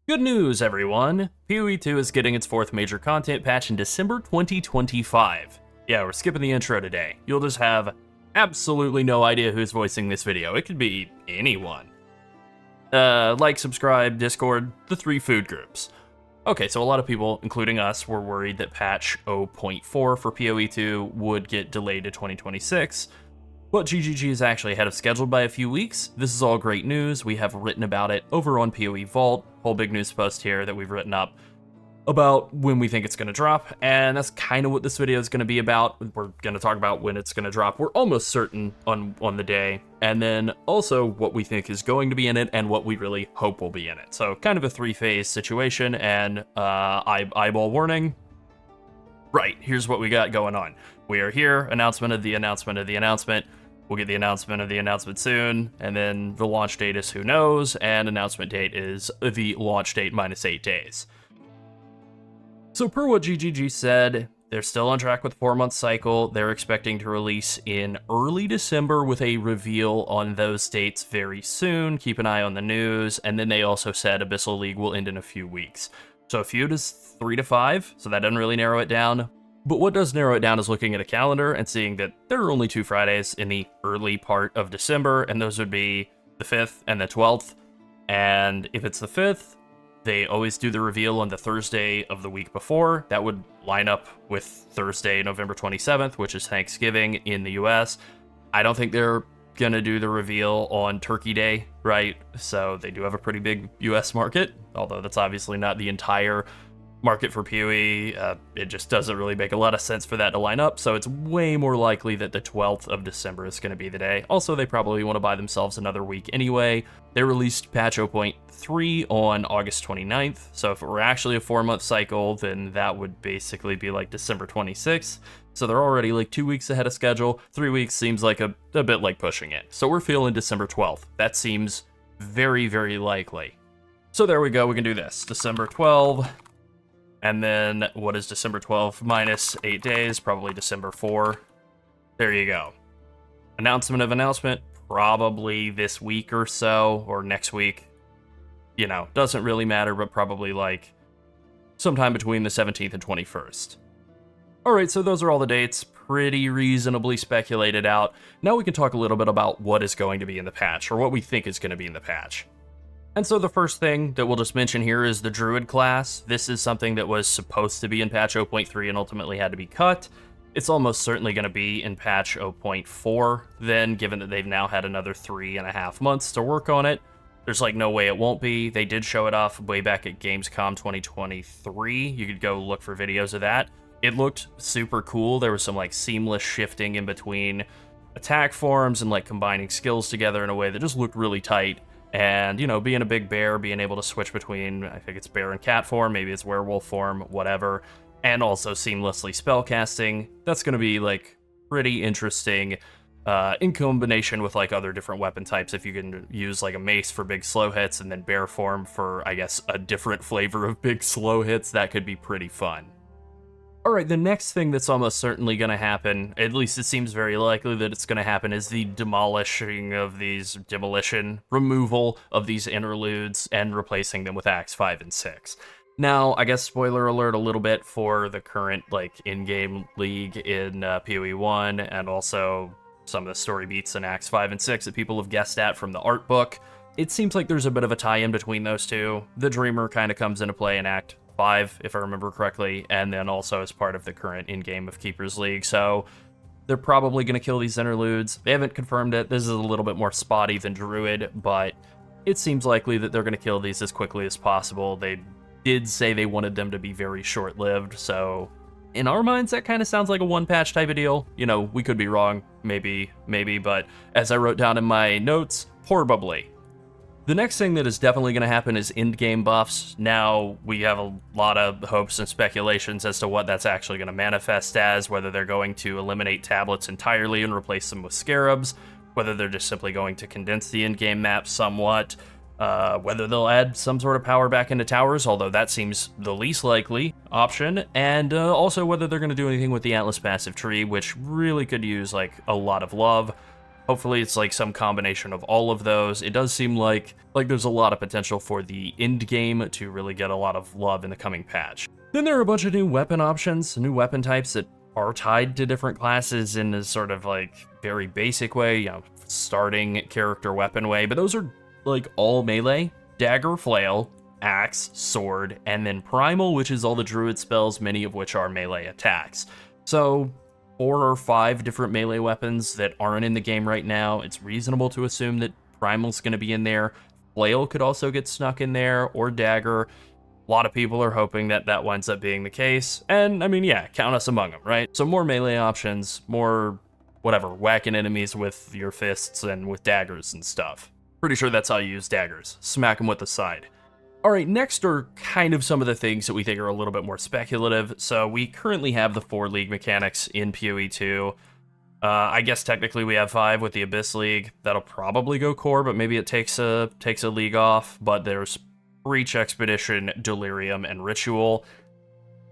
Good news, everyone! PoE 2 is getting its fourth major content patch in December 2025. Yeah, we're skipping the intro today. You'll just have absolutely no idea who's voicing this video. It could be anyone. Like, subscribe, Discord, the three food groups. Okay, so a lot of people, including us, were worried that patch 0.4 for PoE 2 would get delayed to 2026. But GGG is actually ahead of schedule by a few weeks. This is all great news. We have written about it over on PoE Vault. Whole big news post here that we've written up about when we think it's going to drop, and that's kind of what this video is going to be about. We're going to talk about when it's going to drop. We're almost certain on the day, and then also what we think is going to be in it and what we really hope will be in it. So kind of a three-phase situation, and eyeball warning. Right, here's what we got going on. We are here, announcement of the announcement of the announcement. We'll get the announcement of the announcement soon, and then the launch date is who knows, and announcement date is the launch date minus 8 days. So per what GGG said, they're still on track with 4-month cycle. They're expecting to release in early December with a reveal on those dates very soon. Keep an eye on the news, and then they also said Abyssal League will end in a few weeks. So a feud is 3 to 5, so that doesn't really narrow it down. But what does narrow it down is looking at a calendar and seeing that there are only 2 Fridays in the early part of December, and those would be the 5th and the 12th. And if it's the 5th, they always do the reveal on the Thursday of the week before. That would line up with Thursday, November 27th, which is Thanksgiving in the US. I don't think they're gonna do the reveal on Turkey Day, right? So they do have a pretty big US market, although that's obviously not the entire market for PoE. It just doesn't really make a lot of sense for that to line up, so it's way more likely that the 12th of December is going to be the day. Also, they probably want to buy themselves another week anyway. They released patch 0.3 on August 29th, so if it were actually a 4-month cycle, then that would basically be like December 26th. So they're already like 2 weeks ahead of schedule. 3 weeks seems like a bit like pushing it. So we're feeling December 12th. That seems very, very likely. So there we go, we can do this. December 12th. And then, what is December 12th minus 8 days? Probably December 4. There you go. Announcement of announcement, probably this week or so, or next week. You know, doesn't really matter, but probably like sometime between the 17th and 21st. Alright, so those are all the dates, pretty reasonably speculated out. Now we can talk a little bit about what is going to be in the patch, or what we think is going to be in the patch. And so the first thing that we'll just mention here is the Druid class. This is something that was supposed to be in patch 0.3 and ultimately had to be cut. It's almost certainly going to be in patch 0.4 then, given that they've now had another 3.5 months to work on it. There's like no way it won't be. They did show it off way back at Gamescom 2023. You could go look for videos of that. It looked super cool. There was some like seamless shifting in between attack forms and like combining skills together in a way that just looked really tight. And, you know, being a big bear, being able to switch between, I think it's bear and cat form, maybe it's werewolf form, whatever, and also seamlessly spellcasting, that's going to be, like, pretty interesting in combination with, like, other different weapon types. If you can use, like, a mace for big slow hits and then bear form for, I guess, a different flavor of big slow hits, that could be pretty fun. Alright, the next thing that's almost certainly going to happen, at least it seems very likely that it's going to happen, is the removal of these interludes and replacing them with Acts 5 and 6. Now, I guess spoiler alert a little bit for the current, like, in-game league in PoE 1, and also some of the story beats in Acts 5 and 6 that people have guessed at from the art book. It seems like there's a bit of a tie-in between those two. The Dreamer kind of comes into play in Act 5, if I remember correctly, and then also as part of the current in-game of Keepers League, so they're probably going to kill these interludes. They haven't confirmed it. This is a little bit more spotty than Druid, but it seems likely that they're going to kill these as quickly as possible. They did say they wanted them to be very short-lived, so in our minds, that kind of sounds like a one-patch type of deal. You know, we could be wrong, maybe, but as I wrote down in my notes, probably. The next thing that is definitely going to happen is end-game buffs. Now, we have a lot of hopes and speculations as to what that's actually going to manifest as, whether they're going to eliminate tablets entirely and replace them with scarabs, whether they're just simply going to condense the end-game map somewhat, whether they'll add some sort of power back into towers, although that seems the least likely option, and also whether they're going to do anything with the Atlas Massive Tree, which really could use, like, a lot of love. Hopefully it's like some combination of all of those. It does seem like there's a lot of potential for the end game to really get a lot of love in the coming patch. Then there are a bunch of new weapon options, new weapon types that are tied to different classes in a sort of like very basic way, you know, starting character weapon way, but those are like all melee: dagger, flail, axe, sword, and then primal, which is all the druid spells, many of which are melee attacks. So 4 or 5 different melee weapons that aren't in the game right now. It's reasonable to assume that primal's going to be in there. Flail could also get snuck in there, or dagger. A lot of people are hoping that that winds up being the case, and I mean, yeah, count us among them, right? So more melee options, more whatever, whacking enemies with your fists and with daggers and stuff. Pretty sure that's how you use daggers. Smack them with the side. All right, next are kind of some of the things that we think are a little bit more speculative. So we currently have the 4 league mechanics in PoE 2. I guess technically we have 5 with the Abyss League. That'll probably go core, but maybe it takes a league off. But there's Breach, Expedition, Delirium, and Ritual.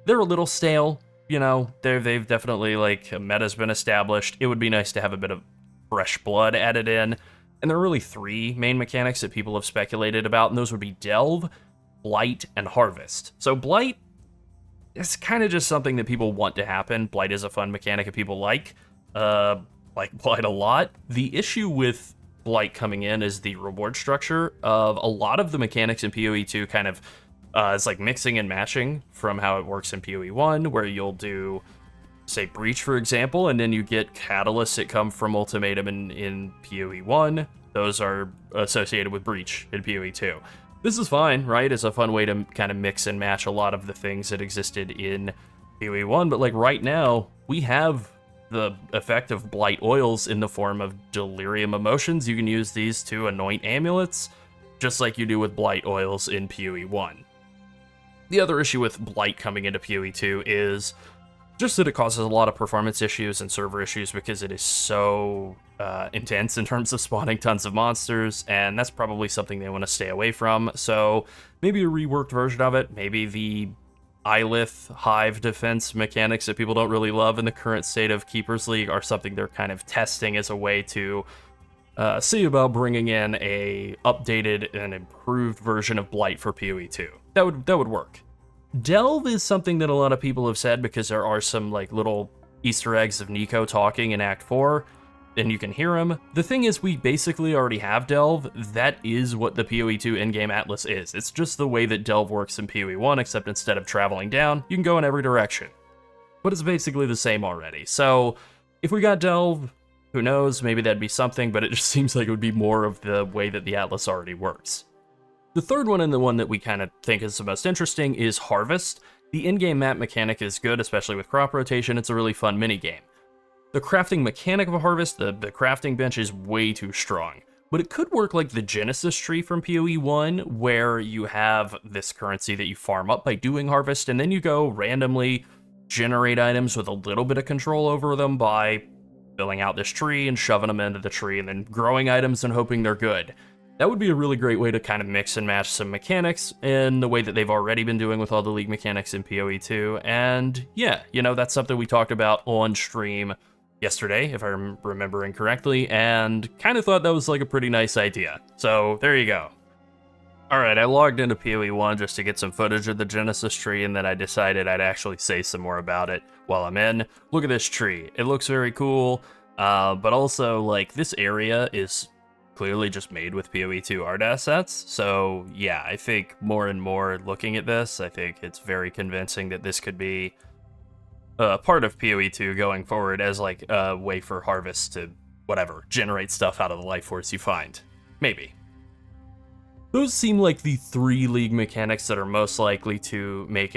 They're a little stale, you know. They've definitely, like, a meta's been established. It would be nice to have a bit of fresh blood added in. And there are really 3 main mechanics that people have speculated about, and those would be Delve, Blight, and Harvest. So Blight is kind of just something that people want to happen. Blight is a fun mechanic that people like Blight a lot. The issue with Blight coming in is the reward structure of a lot of the mechanics in PoE 2 kind of is like mixing and matching from how it works in PoE 1, where you'll do, say, Breach, for example, and then you get catalysts that come from Ultimatum in PoE 1. Those are associated with Breach in PoE 2. This is fine, right? It's a fun way to kind of mix and match a lot of the things that existed in PoE 1, but like right now, we have the effect of Blight oils in the form of Delirium Emotions. You can use these to anoint amulets, just like you do with Blight oils in PoE 1. The other issue with Blight coming into PoE 2 is just that it causes a lot of performance issues and server issues because it is so intense in terms of spawning tons of monsters, and that's probably something they want to stay away from. So maybe a reworked version of it, maybe the Eyelith Hive defense mechanics that people don't really love in the current state of Keepers League are something they're kind of testing as a way to see about bringing in a updated and improved version of Blight for PoE 2. That would work. Delve is something that a lot of people have said because there are some like little Easter eggs of Nico talking in Act 4, and you can hear him. The thing is, we basically already have Delve. That is what the PoE 2 in-game atlas is. It's just the way that Delve works in PoE 1, except instead of traveling down, you can go in every direction. But it's basically the same already. So if we got Delve, who knows, maybe that'd be something, but it just seems like it would be more of the way that the atlas already works. The third one, and the one that we kind of think is the most interesting, is Harvest. The in-game map mechanic is good, especially with crop rotation. It's a really fun minigame. The crafting mechanic of Harvest, the crafting bench, is way too strong. But it could work like the Genesis tree from PoE 1, where you have this currency that you farm up by doing Harvest, and then you go randomly generate items with a little bit of control over them by filling out this tree and shoving them into the tree, and then growing items and hoping they're good. That would be a really great way to kind of mix and match some mechanics in the way that they've already been doing with all the league mechanics in PoE 2. And yeah, you know, that's something we talked about on stream yesterday, if I'm remembering correctly, and kind of thought that was like a pretty nice idea. So there you go. All right, I logged into PoE 1 just to get some footage of the Genesis tree, and then I decided I'd actually say some more about it while I'm in. Look at this tree. It looks very cool, but also, like, this area is clearly just made with PoE 2 art assets. So yeah, I think more and more looking at this, I think it's very convincing that this could be part of PoE 2 going forward as like a way for Harvest to, whatever, generate stuff out of the life force you find. Maybe. Those seem like the 3 league mechanics that are most likely to make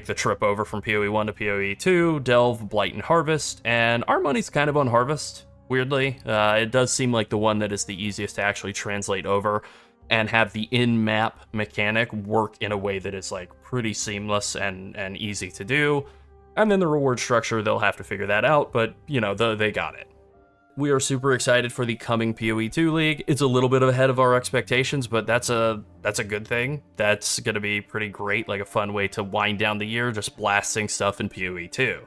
the trip over from PoE 1 to PoE 2, Delve, Blight, and Harvest, and our money's kind of on Harvest. Weirdly, it does seem like the one that is the easiest to actually translate over and have the in-map mechanic work in a way that is like pretty seamless and easy to do. And then the reward structure, they'll have to figure that out, but you know, they got it. We are super excited for the coming PoE 2 League. It's a little bit ahead of our expectations, but that's a good thing. That's gonna be pretty great, like a fun way to wind down the year, just blasting stuff in PoE 2.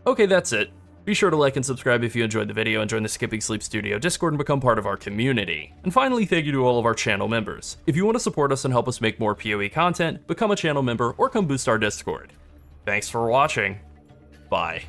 Okay, that's it. Be sure to like and subscribe if you enjoyed the video and join the Skipping Sleep Studio Discord and become part of our community. And finally, thank you to all of our channel members. If you want to support us and help us make more PoE content, become a channel member or come boost our Discord. Thanks for watching. Bye.